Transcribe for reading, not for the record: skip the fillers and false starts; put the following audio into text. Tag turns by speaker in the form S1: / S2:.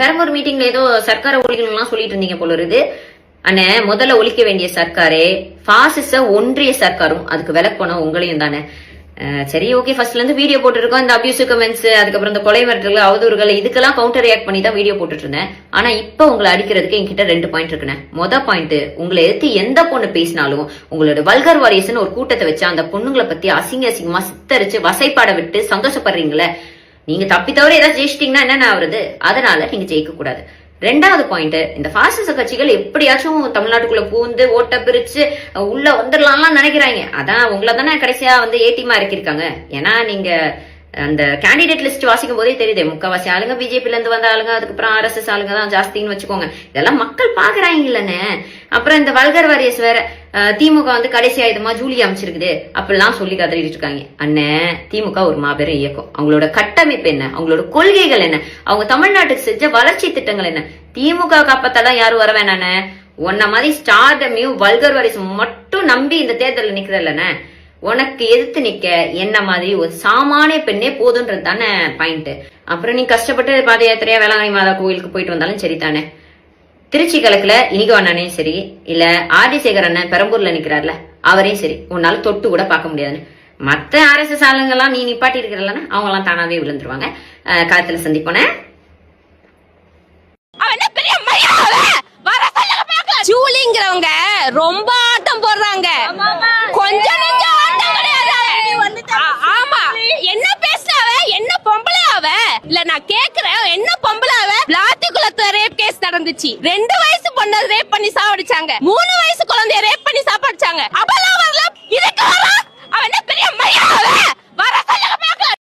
S1: பெரம்பூர் மீட்டிங்ல ஏதோ சர்க்கார ஒழிக்கணும்லாம் சொல்லிட்டு இருந்தீங்க போல இருக்குது. அண்ணே, முதல்ல ஒழிக்க வேண்டிய சர்க்காரே பாசிச ஒன்றிய சர்க்காரும் அதுக்கு விலக்கணும் உங்களையும் தானே. சரி, ஓகே, ஃபர்ஸ்ட்ல இருந்து வீடியோ போட்டுருக்கோம். இந்த அபியூசிவ் கமெண்ட்ஸ், அதுக்கப்புறம் இந்த கொலை மிரட்டல்கள், அவதூறுகள், இதுக்கெல்லாம் கவுண்டர் ரியாக்ட் பண்ணி தான் வீடியோ போட்டுட்டு இருந்தேன். ஆனா இப்ப உங்களை அடிக்கிறதுக்கு என்கிட்ட 2 பாயிண்ட் இருக்குண்ணே. பாயிண்ட், உங்களை எடுத்து எந்த பொண்ணு பேசினாலும் உங்களோட வல்கர் வாரியர்ஸ்னு ஒரு கூட்டத்தை வச்சு அந்த பொண்ணுங்களை பத்தி அசிங்கமா சித்தரிச்சு வசைப்பாட விட்டு சந்தோஷப்படுறீங்களே. நீங்க தப்பி தவிர ஏதாவது ஜெயிச்சிட்டீங்கன்னா என்னென்ன ஆகுறது? அதனால நீங்க ஜெயிக்க கூடாது. 2வது பாயிண்ட், இந்த பாசிச கட்சிகள் எப்படியாச்சும் தமிழ்நாட்டுக்குள்ள பூந்து ஓட்ட பிரிச்சு உள்ள வந்துடலாம்லாம் நினைக்கிறாங்க. அதான் உங்களை தானே கடைசியா ஏடிமா இறக்கிருக்காங்க. ஏன்னா நீங்க அந்த கேண்டிடேட் லிஸ்ட் வாசிக்கும் போதே தெரியுது, முக்காவாசி ஆளுங்க பிஜேபில இருந்து வந்த ஆளுங்க, அதுக்கப்புறம் RSS ஆளுங்க தான் ஜாஸ்தின்னு வச்சுக்கோங்க. இதெல்லாம் மக்கள் பாக்குறாங்க இல்லன்னு. அப்புறம் இந்த வல்கர் வாரியர்ஸ் வேற திமுக கடைசி ஆயுதமா ஜூலி அமைச்சிருக்குது அப்படிலாம் சொல்லி கதறிட்டு இருக்காங்க. அண்ணன், திமுக ஒரு மாபெரும் இயக்கம். அவங்களோட கட்டமைப்பு என்ன, அவங்களோட கொள்கைகள் என்ன, அவங்க தமிழ்நாட்டுக்கு செஞ்ச வளர்ச்சி திட்டங்கள் என்ன? திமுக காப்பத்தெல்லாம் யாரும் வர வேணானே. உன்ன மாதிரி ஸ்டார்டமையும் வல்கர் வாரியர்ஸ் மட்டும் நம்பி இந்த தேர்தலில் நிக்கிறல்லண்ணே. உனக்கு எதிர்த்து நிக்க என்ன மாதிரி ஒரு சாமானிய பெண்ணே போதுன்றது தானே பாயிண்ட். அப்புறம் நீ கஷ்டப்பட்டு பாத யாத்திரையா வேளாங்கண்ணி மாதா கோயிலுக்கு போயிட்டு வந்தாலும் சரி தானே. திருச்சி கலக்குல இனிகோ அண்ணனையும் சரி, இல்ல RD சேகர் அண்ணன் பெரம்பூர்ல நிக்கிறார்ல அவரையும் சரி உன்னால தொட்டு கூட பார்க்க முடியாதுன்னு. மத்த RSS ஆளுங்கெல்லாம் நீ நிப்பாட்டி இருக்கிறல்லன்னா அவங்க எல்லாம் தானாவே விழுந்துருவாங்க. காலத்துல சந்திப்போன
S2: ஜூலிங்கிறவங்க ரொம்ப ஆட்டம் போடுறாங்க. கொஞ்சம் நெஞ்சம் ஆட்டம் கிடையாது. ஆமா, என்ன பேசுறாவ? என்ன பொம்பளை அவ? இல்ல நான் கேக்குறேன், என்ன பொம்பளை அவ? விளாத்திக்குளத்துல ரேப் கேஸ் நடந்துச்சு. 2 வயசு பொண்ணு ரேப் பண்ணி சாவடிச்சாங்க. 3 வயசு குழந்தைய ரேப் பண்ணி சாப்பிடுச்சாங்க. அப்பெல்லாம் வரல